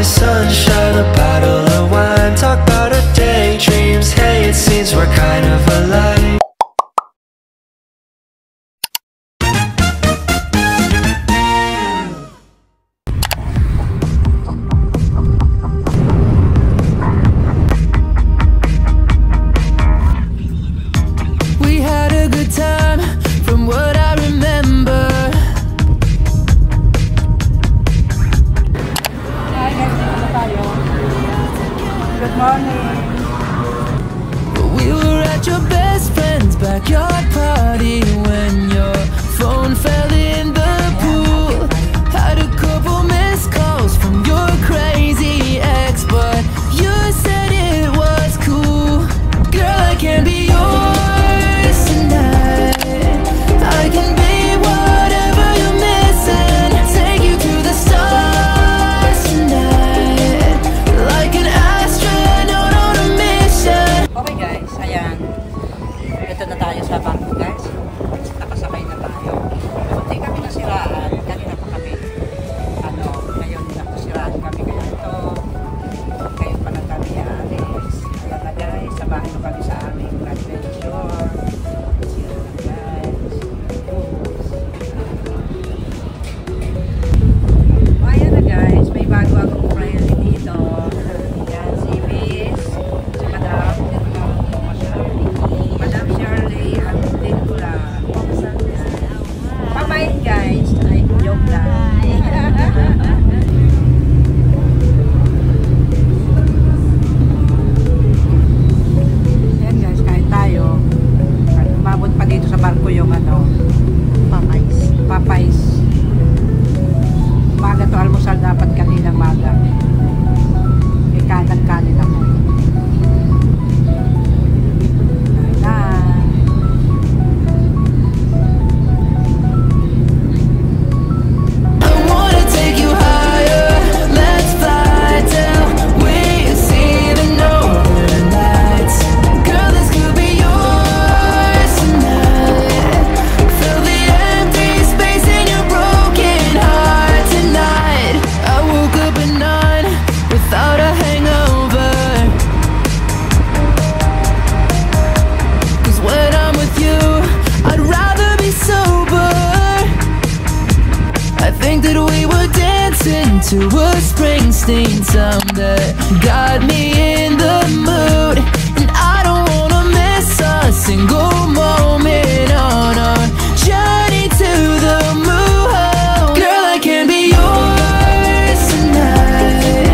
skies, sunshine, a bottle of wine. Talk about our daydreams, hey, it seems we're kind of alike. We had a good time from what I remember. Good morning. We were at your best friend's backyard party when your phone fell in the pool. Had a couple missed calls from your crazy ex, but you said it was cool. Girl, I can be yours tonight. I can be whatever you're missing. Take you to the stars tonight, like an astronaut on a mission. Okay guys, ayan. Ito na tayo sa bangko guys. Nakasakay na tayo. Hindi kami nasiraan. Kanina pa kami. Ngayon nakasiraan kami. Kaya ito. Kayo pa lang kami alis. Ayan na guys. Sabahin mo kami sa aming adventure. Ayan na guys. Ayan na guys. May bago akong friend dito. Ayan si Miss. Si Madam Shirley at Tintula. Pamain guys. Ay, joke lang. Ayan guys, kain tayo. Umabot pa dito sa barko yung Papais. Maga to almusal dapat kaninang maga. May kanin ako. I wanna take you higher. Let's fly till we see the northern lights. Girl, this could be yours tonight. Fill the empty space in your broken heart tonight. I woke up at 9 without a hangover. 'Cause when I'm with you, I'd rather be sober. I think that we were dancing to a Springsteen song that got me in the mood, and I don't wanna miss a single moment on our journey to the moon. Girl, I can be yours tonight.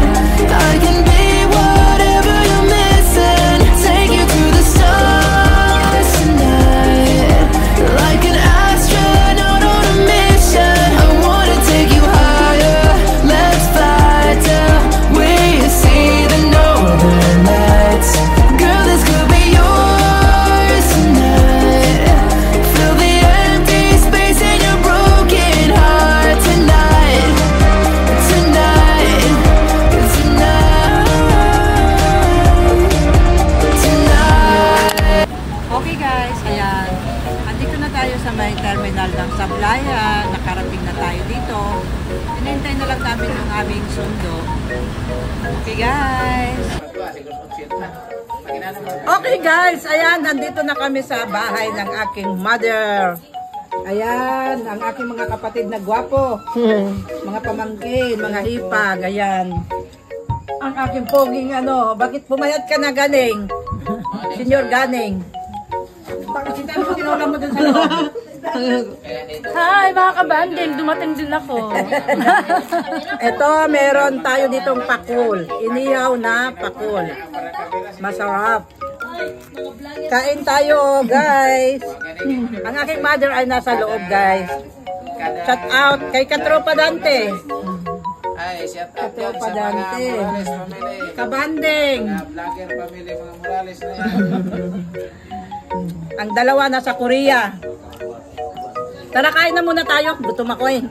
I can be whatever you're missing. Take you to the stars tonight, like an astronaut on a mission. I wanna take you higher. Let's fly till we see the northern lights. Girl, this could be yours tonight. Fill the empty space in your broken heart tonight. Tonight. Okay guys, ayan. Andito na tayo sa may terminal ng Sablayan. Nakarating na tayo dito. Hinihintay na lang namin yung aming sundo. Okay guys. Okay guys, ayan. Nandito na kami sa bahay ng aking mother. Ayan, ang aking mga kapatid na gwapo. Mga pamangkin, mga hipag. Ayan. Ang aking poging bakit pumayat ka na ganing? Senior ganing. Bakit mo tinula mo dun sa loob? Hi mga kabanding, dumating din ako. Ito, meron tayo ditong pakul. Inihaw na pakul. Masarap. Kain tayo, guys. Ang aking mother ay nasa loob, guys. Shout out kay Katropa Dante. Ay, shout out Katropa sa Dante. mga Morales family. Kabanding. Vlogger family, mga Morales na yan. Ang dalawa nasa Korea. Tara, kain na muna tayo. Gutom ako eh.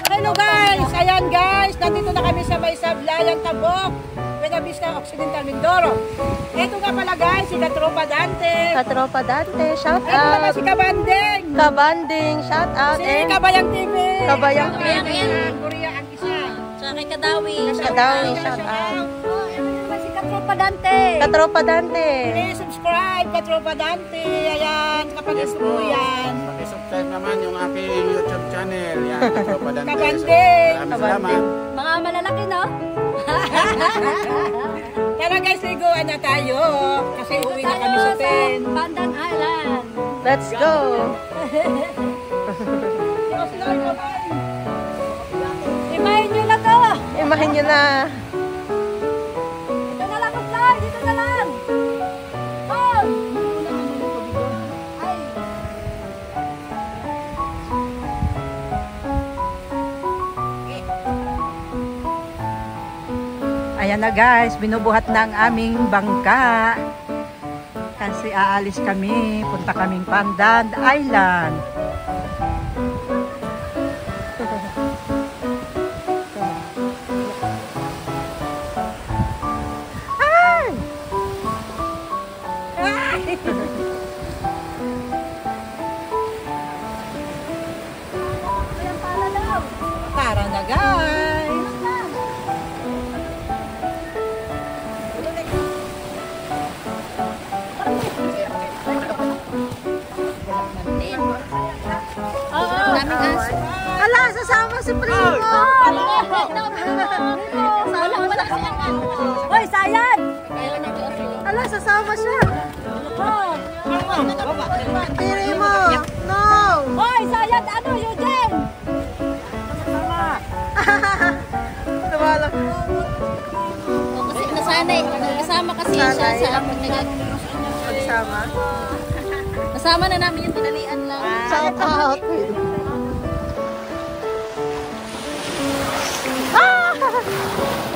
Hello guys! Ayan guys! Nandito na kami sa may Sablayan, Tabok. Buena Vista, Occidental, Mindoro. Ito nga pala guys, si Katropa Dante. Katropa Dante, shout Ito naman out. si Kabanding. Kabanding, shout out. Si Kabayang TV. Kabayang TV. Korea ang isa. kay Kadawi. Kadawi, shout out. Si Katropa Dante. Katropa Dante. Please subscribe, Katropa Dante. Ayan, kapatid ko yan. Pakisubscribe naman yung aking YouTube channel. Yan, Katropa Dante. Kabanding. Maraming salamat. Mga malalaki, no? Tara guys, liguan na tayo. Kasi uwi na kami sa tent. Pandan Island. Let's go. Imahin nyo na to. Imahin nyo na. Dito na lang, Kuslay. Dito na lang. Oh. Ay. Ayan na guys, binubuhat na ang aming bangka. Kasi aalis kami, punta kaming Pandan Island. Ay! Ay! Ayan pala daw. Tara na guys! Daming aso. Ala, sasama si Primo. Wala siyang ano. Hoy, Sayan! Ala, sasama siya. Oh. Primo. No. Hoy, Sayan! Ano, Eugene? Tumalak. Kasi nasanay. Kasama kasi siya Sanay. sa pag Magsama. Kasama na namin yung tinalian lang. Shout out.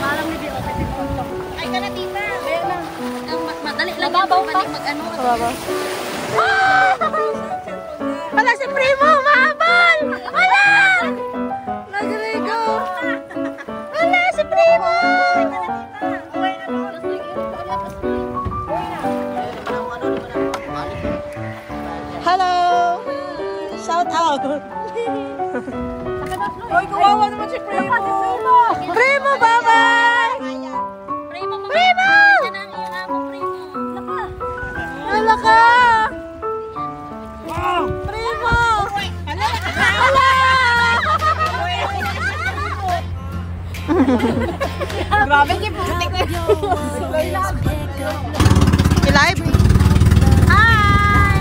Parang hindi okay si Tonto. Ay ka na, tita. Kaya na. Madali lang yung balik mag-ano. Kababaw. Wala si Primo, mahabol! Wala! Nagaligo! Wala si Primo! Hello! Shout out! Hoy, kawawa naman si Primo! Primo, bye-bye! Primo, mga Primo! yan ang iyong amo, Primo. Naka. Wala ka! Wow! Primo! Grabe si putik na I-live? Hi!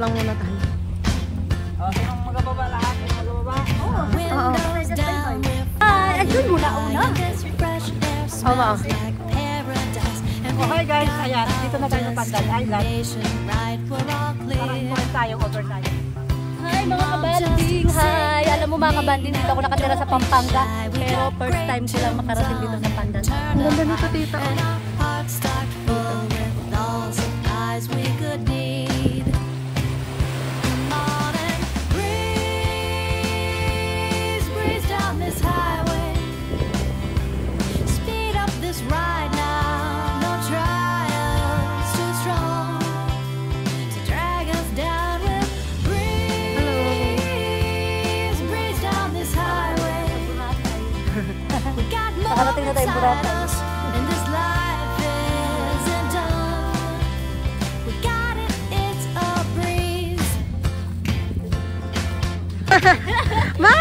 Lang muna tayo. Ay, ayun muna una. Oo, ma'am. Okay guys, ayan, dito na tayo sa Pandan Island. Parang tayo, overnight. Hi mga kabanding! Hi! Alam mo mga kabanding, dito ako nakatira sa Pampanga. Pero first time ko lang makarating dito sa Pandan. Ang ganda nito, tita. Nakarating na tayo Boracay. Ma!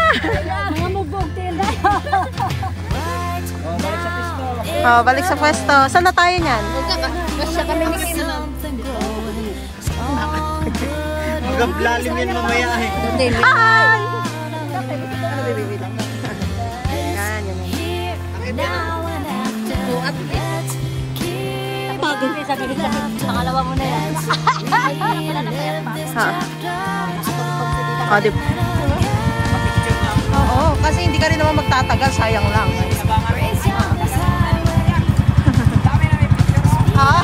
Mga mubog tinda. Oh, balik sa pwesto. Saan na tayo niyan? Basta kami ni Kim. Hanggang lalim yan mamaya eh. Ay! Yan, yan. Pagod sa gilid kasi pangalawa mo na yan. Ha? O, di ba? Oo, kasi hindi ka rin naman magtatagal, sayang lang. Ha?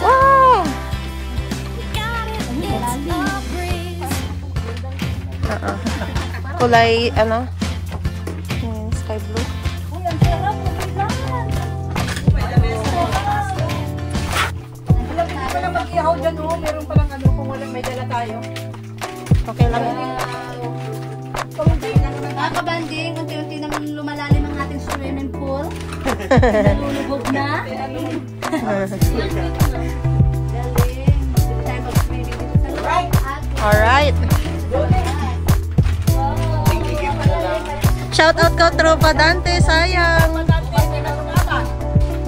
Wow! Kulay, ano? Sky blue. Wala mag-ihaw dyan, oh. Meron palang ano kung walang may dala tayo. Okay lang yan. Mga kabanding, unti-unti naman lumalalim ang ating swimming pool. Nalulubog na. Galing. Tayo mag-swimming dito sa loob. Alright. Shout out ko, Tropa Dante, sayang.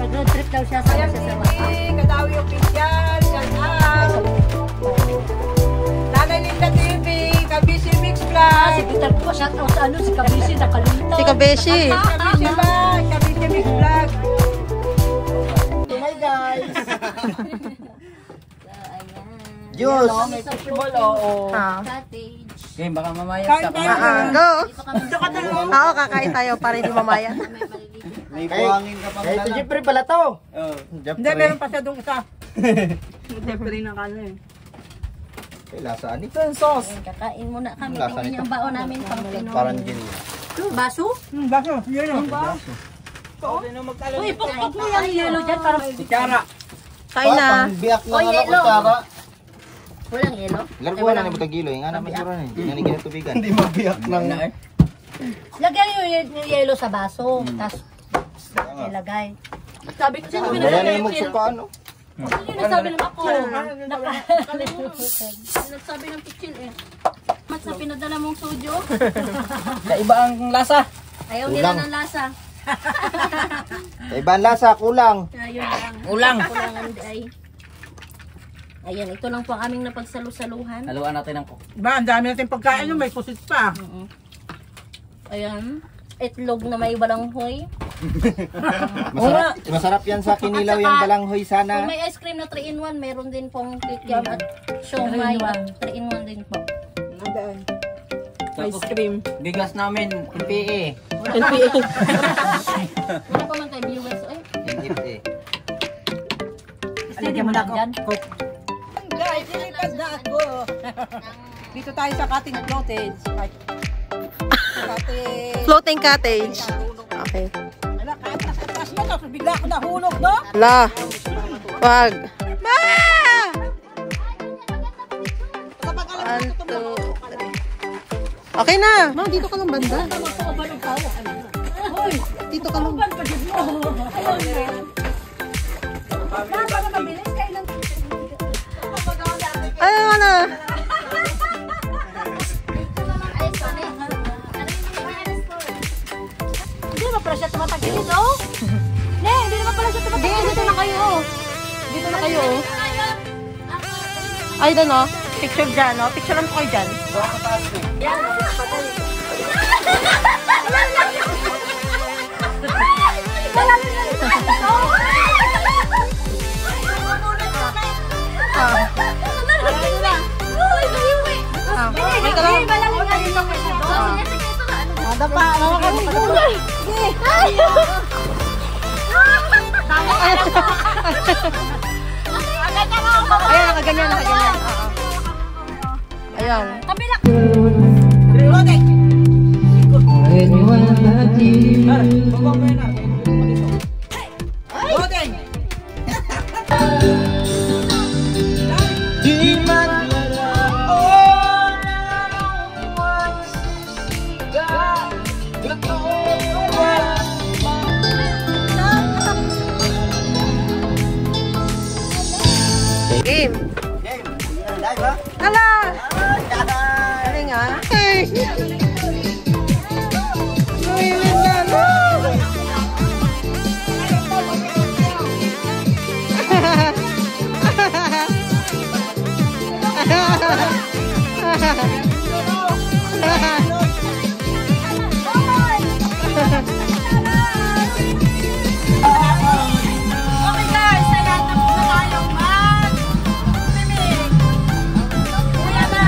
Mag-road trip daw siya sa Kadawi official, shout out. Nanay Linda TV, Kabisi Mix Vlog. Si Peter po, shout out sa ano, si Kabisi, nakalimutan. Si Kabeshi. Kabisi ba? Kabisi Mix Vlog. Hi guys! Diyos! May fishball, oo. Cottage. Okay, baka mamaya Kain tayo. Go. Dito kami. Oo, kakain tayo para hindi mamaya. may buhangin ka pa pala. Ito Jeffrey pala to. Hindi, meron pa siya doon isa. Jeffrey na kano eh. Kay lasa ani? Ito yung sauce. Kakain muna kami. Lasa Tingnan niyo ang baon namin pang Pinoy. Parang gin. Baso? Baso, yun o. Uy, pukpuk mo yung yellow dyan para Kutsara. Kain na. Biyak na Oh, nga yellow. kutsara. walang yellow. Largo na ni butagilo, yung anak masura ni. Yan ang ginatubigan. Hindi mabiyak lang na eh. Lagyan yung yellow sa baso. Tapos ilagay. Sabi ko sino Wala na yung magsuka ano. Sino sabi ng ako? Nakalimutan. Nagsabi ng pichil eh. Mas na pinadala mong sujo. Kaiba ang lasa. Ayaw nila ng lasa. Kaiba ang lasa, kulang. Ayun lang. Kulang. Kulangan ay. Ayan, ito lang po ang aming napagsalu-saluhan. Haluan natin ang Ba, ang dami natin pagkain yung may pusit pa. Ayan. Itlog na may balanghoy. Masarap yan sa kinilaw yung balanghoy Kung sana. may ice cream na 3-in-1, meron din pong kikiam at siomay at 3-in-1 din po. Andaan. Ice cream. Bigas namin, NPA. Wala pa man tayo viewers. Ay, NPA. alagyan mo na dyan. Guys, ilipad na ako. Dito tayo sa cottage cottage. Floating cottage. Okay. Wala, kahit nakatas mo to, bigla ako nahulog, no? La. Wag. Ma! 1, 2, 3. Okay na. Ma, dito ka lang banda. Hoy, Dito ka lang. Ay, ano? Hindi naman pala siya tumatagilid, oh. Ne, hindi naman pala siya tumatagilid. Dito na kayo, oh. Dito na kayo, oh. Ay, doon, oh. Picture dyan, oh. Picture lang ko kayo dyan. May ka lang. Ada pa, ano ka rin? Ayan, nakaganyan, nakaganyan. Ayan. Kabila. Loading! Game. Ala! Galing ah. Okay guys, kailangan na muna tayong mag-swimming. Kuya na.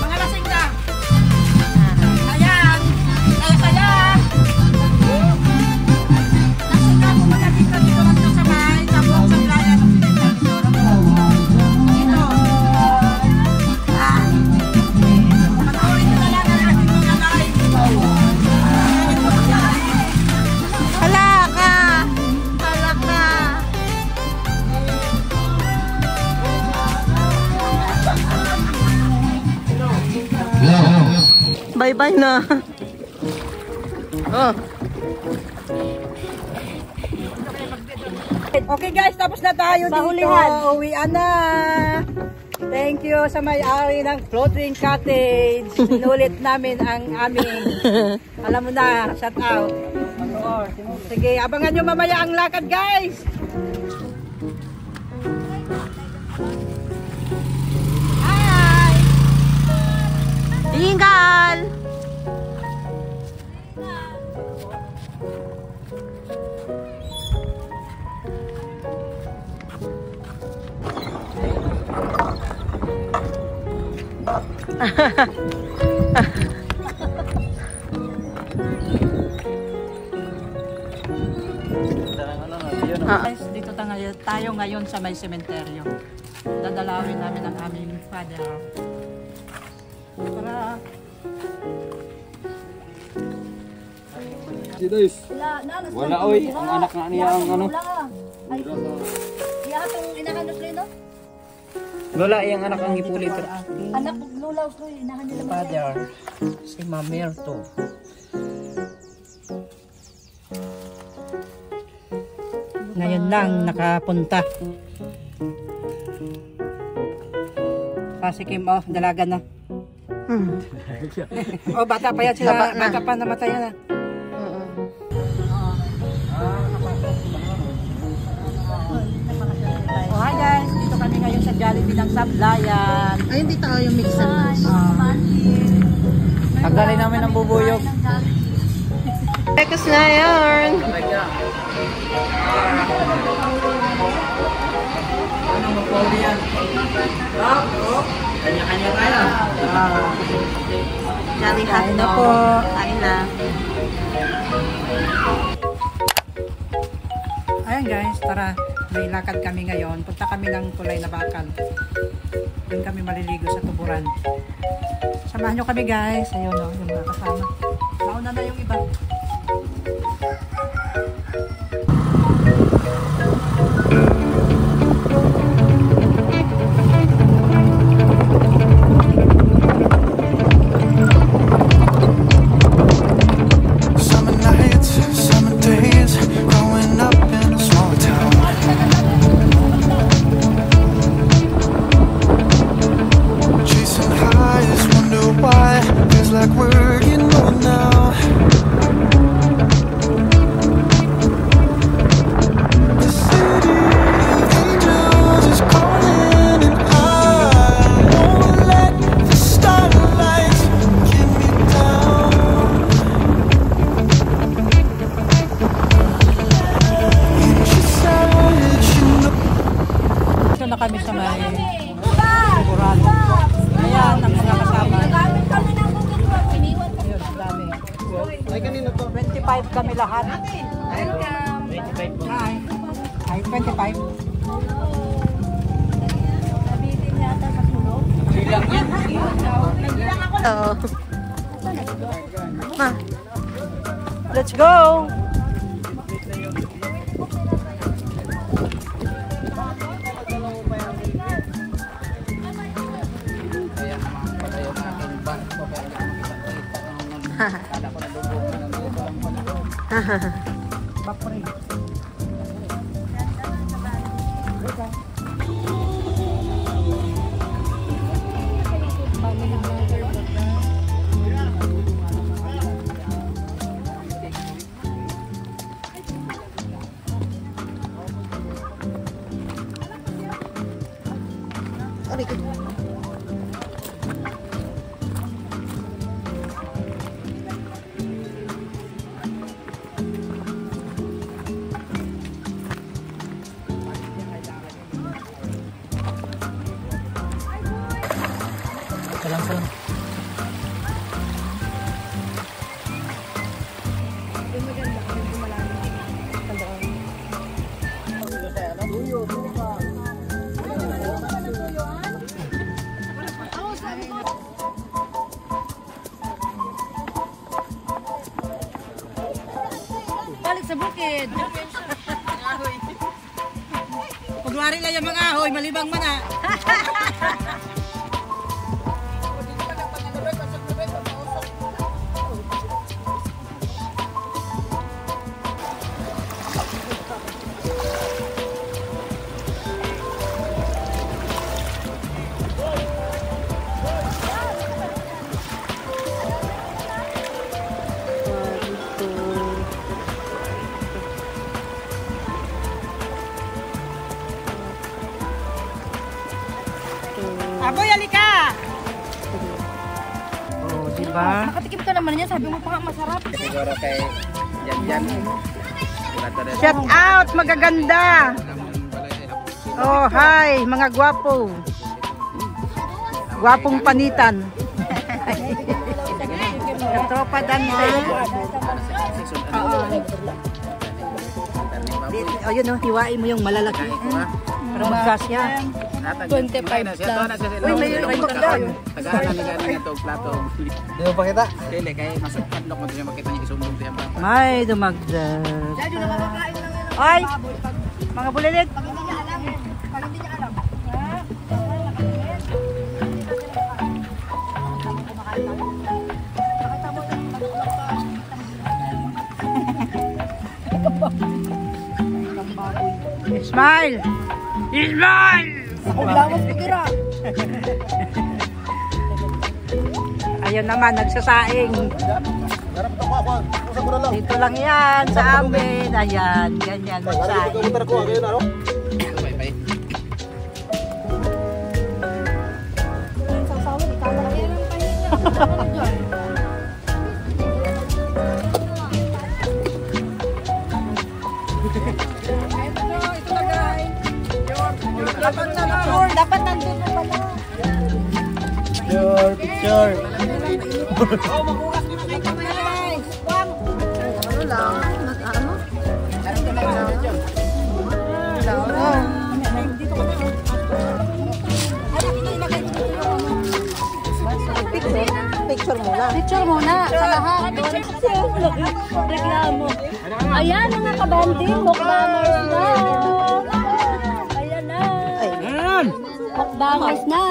Mga lasing na. Ayan. Saya-saya. Lasing na po muna dito lang ito sa bahay. Tapos sa playa ng Pilipinas. Dito. Panoorin nyo na lang ang aking mga live. Hala ka! Hala ka! Bye-bye na. Oh. Okay guys, tapos na tayo dito. Uwian na. Thank you sa may-ari ng floating cottage. Sinulit namin ang aming, alam mo na, shout out. Sige, abangan nyo mamaya ang lakad guys. Hi! Tinggal! Guys, dito tayo ngayon sa may sementeryo. Dadalawin namin ang aming father. Para Wala oy, ang anak nga niya ang ano. Iyahatong inahanap rin, no? Wala yung anak ang ipulit. Anak, lulaw ko, inahan nila. father, si Mamerto. Ngayon lang nakapunta. Pasikim, oh, dalaga na. Oh, bata pa yan sila. Bata pa namatay yan. Oh, hi guys. Dito kami ngayon sa Jollibee ng Sablayan. Ay, hindi tayo mix and match. Tagalin namin ang bubuyog. Tekos na yun. Kanya-kanya tayo. Jolly hot Kain na po. Kain na. Ayan guys, tara. May lakad kami ngayon. Punta kami ng Tulay na Bakal. Doon kami maliligo sa tuburan. Samahan nyo kami guys. Ayun o, yung mga kasama. Mauna na yung iba. Summer nights, summer days, growing up in a small town. Chasing highs, wonder why. Feels like we're getting old now. The city of angels is calling, and I won't let the starlights get me down. Dito na kami sa may tuburan. Ayan, ang mga kasama. Gamit kami ng bukit mo. Iniwan ko. Ayun, dami. Ay, kanina to. 25 kami lahat. Welcome. 25 Hi. Ay, 25. Nabitin yata sa tulog. Oo. Ma. Let's go! Bakri. Salam. Balik sa bukid. Pagwari lang yung mga ahoy, malibang man ah. Aboy, halika! Oh, diba? Nakatikim ka naman niya, sabi mo pa nga masarap. Siguro kay Jan. Shout out, magaganda! Oh, hi, mga gwapo. Gwapong panitan. Tropa Dante. Oh, yun oh, hiwain mo yung malalaki. Para magkasya. 25 plus. Uy, may tayo. Tagaan na nga ito plato. Hindi mo pakita? Dili kay masaktan mo siya makita niya isumbong siya pa. May dumagdag. Ay, mga bulilit. Smile! Smile! Ayun naman, nagsasaing. Dito lang yan sa amin. Ayan, ganyan, nagsaing. Dapat nandun na pala. Picture. Ano lang? Ano? Picture muna. Picture muna. Sa lahat. Reklamo. Ayan mga kabanding, mukbangers na. Ayan na. Mukbangers na.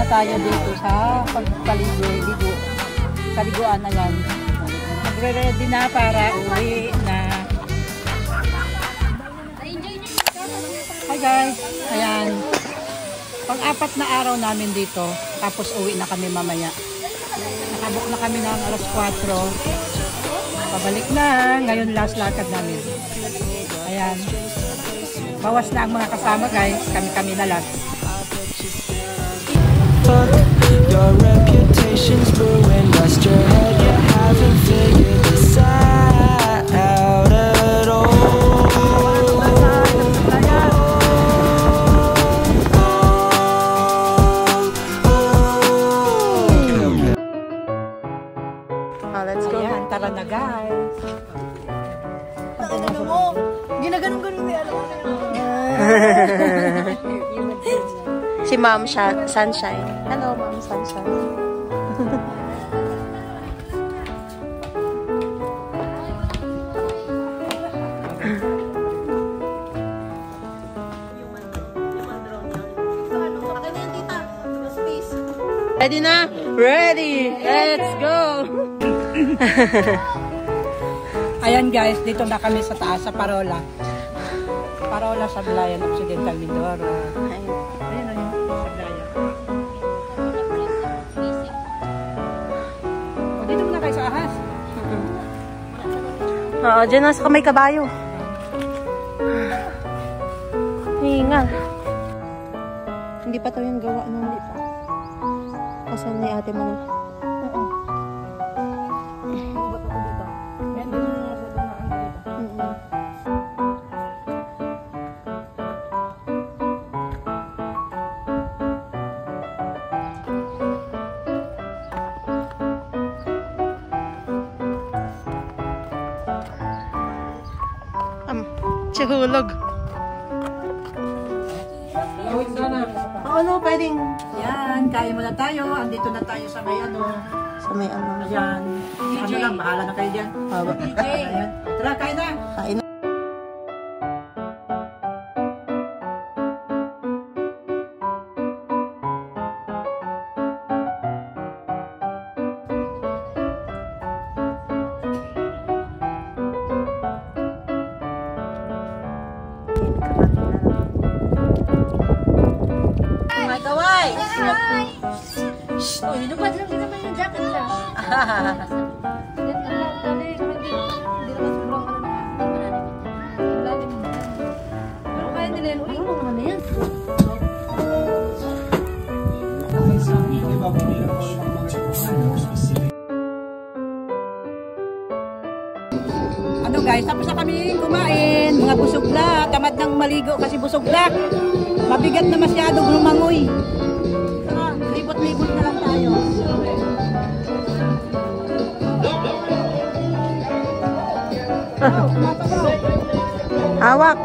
Tayo dito sa pagpaligo, sa liguan na yan. Magre-ready na para uwi na. Hi guys, ayan. Pang-apat na araw namin dito, tapos uwi na kami mamaya. Nakabuk na kami ng alas 4. Pabalik na, ngayon last lakad namin. Ayan. Bawas na ang mga kasama guys, kami-kami na last. Your reputation's ruined. Rest your head, you haven't figured this out at all. Let's go. Ayan, tara na guys. Ginaganon-ganon mo. Alam mo na. Ma'am Sunshine. Hello, Ma'am Sunshine. Ready na? Ready! Let's go! Ayan guys, dito na kami sa taas, sa Parola. Parola, Sablayan, Occidental, Mindoro. Ayun o yun, Sablayan. O, dito muna kayo sa ahas. Oo, dyan na sa kamay kabayo. Hingal. Hindi pa to yung gawa nung hindi pa. Asan na yung ate mo? Oo. Ano ba ito dito? Yan din yung nasa dumaan dito. Tsihulog. Ano, pwedeng? Yan, kain muna tayo. Andito na tayo sa may ano. Sa may ano. Ayan. Ano lang, bahala na kayo dyan. Ayan. Tara, kain na. Kain na. Kaway! Shhh! Oh, hinubad lang din naman yung jacket niya. Hindi naman sobrang ano na. Malalim. Pero kaya nila yun. Uy, mo naman na yan. Ano guys, tapos na kami kumain. Mga busog na. Tamad ng maligo kasi busog na. Mabigat na masyadong lumangoy. Saka, libot-libot na lang tayo. Hawak.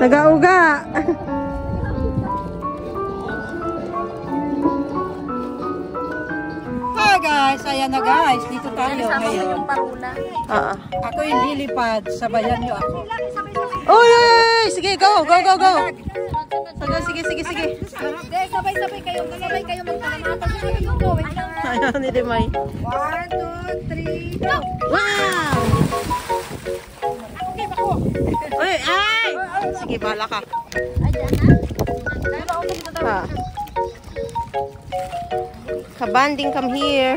Nagauga. Guys, ayan na guys, dito tayo ngayon. Yung parula. Oo. Ako yung lilipad, sabayan nyo ako. Uy, uy, uy! Sige, go, go, go, go! Sige, sige, sige. Hindi, sabay-sabay kayo. Sabay kayo magpalamatan. Sabay yung go. Wait lang. Ayaw ni Limay. 1, 2, 3, go! Wow! Uy, ay! Sige, bahala ka. Ha. Kabanding, come here.